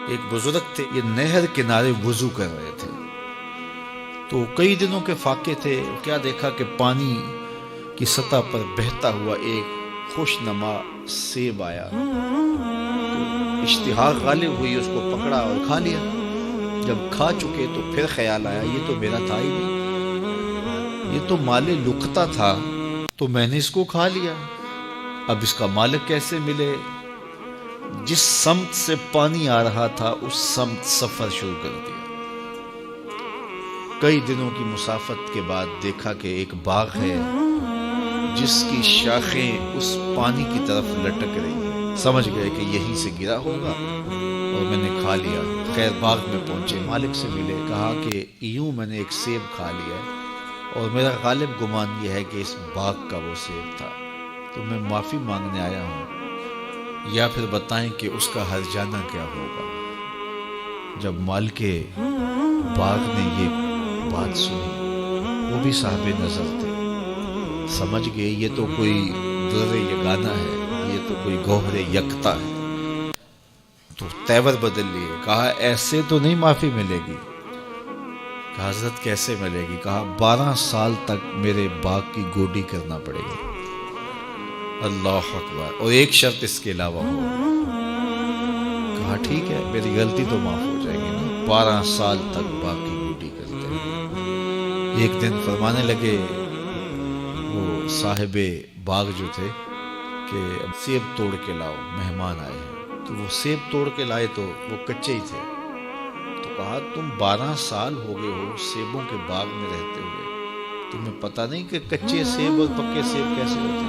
ایک بزرگ تھے، یہ نہر کنارے وضو کر رہے تھے، تو کئی دنوں کے فاقے تھے، کیا دیکھا کہ پانی کی سطح پر بہتا ہوا ایک خوش نما سیب آیا، تو اشتہا غالب ہوئی، اس کو پکڑا اور کھا لیا۔ جب کھا چکے تو پھر خیال آیا یہ تو میرا تھا ہی نہیں، یہ تو مال لقطہ تھا، تو میں نے اس کو کھا لیا، اب اس کا مالک کیسے ملے؟ جس سمت سے پانی آ رہا تھا اس سمت سفر شروع کر دیا۔ کئی دنوں کی مسافت کے بعد دیکھا کہ ایک باغ ہے جس کی شاخیں اس پانی کی طرف لٹک رہی ہیں، سمجھ گئے کہ یہیں سے گرا ہوگا اور میں نے کھا لیا۔ خیر باغ میں پہنچے، مالک سے ملے، کہا کہ یوں میں نے ایک سیب کھا لیا ہے اور میرا غالب گمان یہ ہے کہ اس باغ کا وہ سیب تھا، تو میں معافی مانگنے آیا ہوں، یا پھر بتائیں کہ اس کا ہرجانہ کیا ہوگا۔ جب مالک باغ نے یہ بات سنی، وہ بھی صاحب نظر تھے، سمجھ گئے یہ تو کوئی در یگانہ ہے، یہ تو کوئی گوہر یکتا ہے، تو تیور بدل لیے، کہا ایسے تو نہیں معافی ملے گی۔ کہا حضرت کیسے ملے گی؟ کہا 12 سال تک میرے باغ کی گوڈی کرنا پڑے گی۔ اللہ اکبر، اور ایک شرط اس کے علاوہ ہو۔ کہا ٹھیک ہے، میری غلطی تو معاف ہو جائے گی نا، 12 سال تک باغ کی گوڈی کرتے ہیں۔ ایک دن فرمانے لگے وہ صاحب باغ جو تھے کہ سیب توڑ کے لاؤ، مہمان آئے ہیں، تو وہ سیب توڑ کے لائے تو وہ کچے ہی تھے، تو کہا تم 12 سال ہو گئے ہو سیبوں کے باغ میں رہتے ہوئے، تمہیں پتہ نہیں کہ کچے سیب اور پکے سیب کیسے ہوتے ہیں؟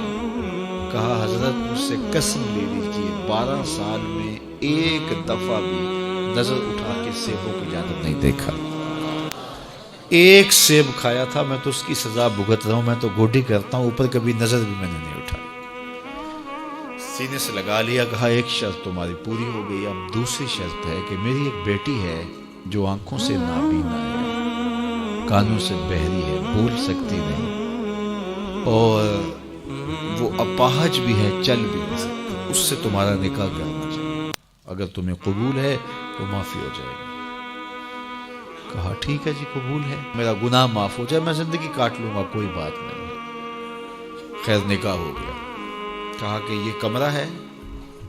کہا حضرت مجھ سے قسم لے لیجیے 12 سال میں ایک دفعہ بھی نظر اٹھا کے سیبوں کی جانب نہیں دیکھا، ایک سیب کھایا تھا، میں تو اس کی سزا بھگت رہا ہوں، میں تو گوڈی کرتا ہوں، اوپر کبھی نظر بھی میں نے نہیں اٹھائی۔ سینے سے لگا لیا، کہا ایک شرط تمہاری پوری ہو گئی، اب دوسری شرط ہے کہ میری ایک بیٹی ہے جو آنکھوں سے نابینا ہے، کانوں سے بہری ہے، بول سکتی نہیں، اور وہ اپاہج بھی ہے، چل بھی نہیں سکتی، اس سے تمہارا نکاح کرنا چاہیے، اگر تمہیں قبول ہے تو معافی ہو جائے گی۔ کہا ٹھیک ہے جی قبول ہے، میرا گناہ معاف ہو جائے، میں زندگی کاٹ لوں گا، کوئی بات نہیں ہے۔ خیر نکاح ہو گیا۔ کہا کہ یہ کمرہ ہے،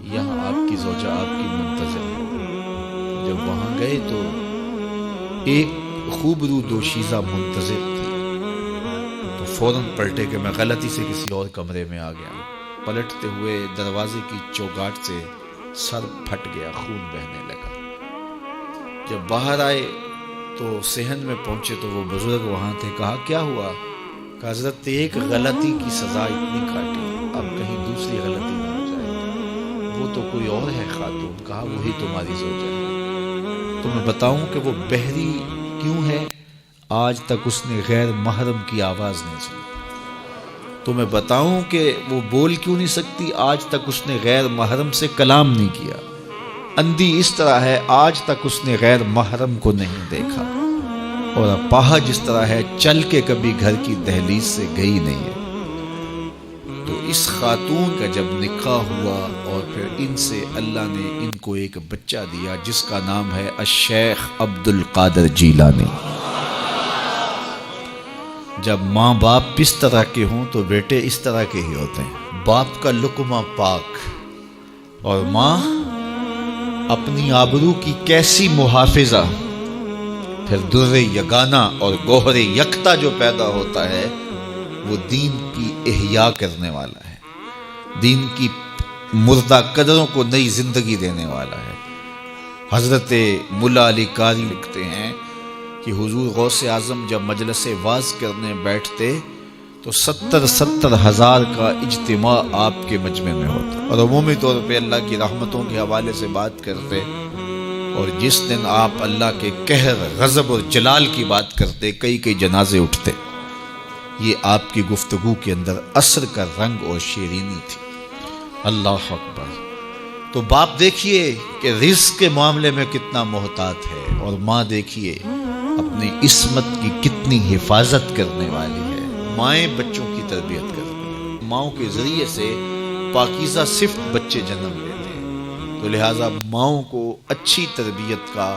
یہاں آپ کی زوجہ آپ کی منتظر ہے۔ جب وہاں گئے تو ایک خوبرو دوشیزہ منتظر تھی، تو فوراً پلٹے کہ میں غلطی سے کسی اور کمرے میں آ گیا۔ پلٹتے ہوئے دروازے کی چوگاٹ سے سر پھٹ گیا، خون بہنے لگا۔ جب باہر آئے تو صحن میں پہنچے تو وہ بزرگ وہاں تھے، کہا کیا ہوا؟ کہ حضرت ایک غلطی کی سزا اتنی کاٹی، اب کہیں دوسری غلطی نہ ہو جائے، وہ تو کوئی اور ہے خاتون۔ کہا وہی تمہاری زوجہ ہے۔ تو میں بتاؤں کہ وہ بہری کیوں ہے؟ آج تک اس نے غیر محرم کی آواز نہیں سنی۔ تو میں بتاؤں کہ وہ بول کیوں نہیں سکتی؟ آج تک اس نے غیر محرم سے کلام نہیں کیا۔ اندھی اس طرح ہے، آج تک اس نے غیر محرم کو نہیں دیکھا، اور اپاہج اس طرح ہے، چل کے کبھی گھر کی دہلیز سے گئی نہیں ہے۔ تو اس خاتون کا جب نکاح ہوا اور پھر ان سے اللہ نے ان کو ایک بچہ دیا جس کا نام ہے الشیخ عبد القادر جیلانی۔ جب ماں باپ اس طرح کے ہوں تو بیٹے اس طرح کے ہی ہوتے ہیں، باپ کا لقمہ پاک، اور ماں اپنی آبرو کی کیسی محافظہ، پھر در یگانہ اور گوہر یکتا جو پیدا ہوتا ہے وہ دین کی احیاء کرنے والا ہے، دین کی مردہ قدروں کو نئی زندگی دینے والا ہے۔ حضرت ملا علی قاری لکھتے ہیں کہ حضور غوث اعظم جب مجلس واعظ کرنے بیٹھتے تو 70 ہزار کا اجتماع آپ کے مجمع میں ہوتا، اور عمومی طور پہ اللہ کی رحمتوں کے حوالے سے بات کرتے، اور جس دن آپ اللہ کے قہر، غضب اور جلال کی بات کرتے کئی جنازے اٹھتے۔ یہ آپ کی گفتگو کے اندر اثر کا رنگ اور شیرینی تھی۔ اللہ اکبر۔ تو باپ دیکھیے کہ رزق کے معاملے میں کتنا محتاط ہے، اور ماں دیکھیے اپنی عصمت کی کتنی حفاظت کرنے والی ہے۔ مائیں بچوں کی تربیت کرتی ہیں، ماؤں کے ذریعے سے پاکیزہ صفت بچے جنم لیتے ہیں۔ تو لہٰذا ماؤں کو اچھی تربیت کا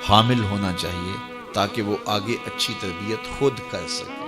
حامل ہونا چاہیے تاکہ وہ آگے اچھی تربیت خود کر سکے.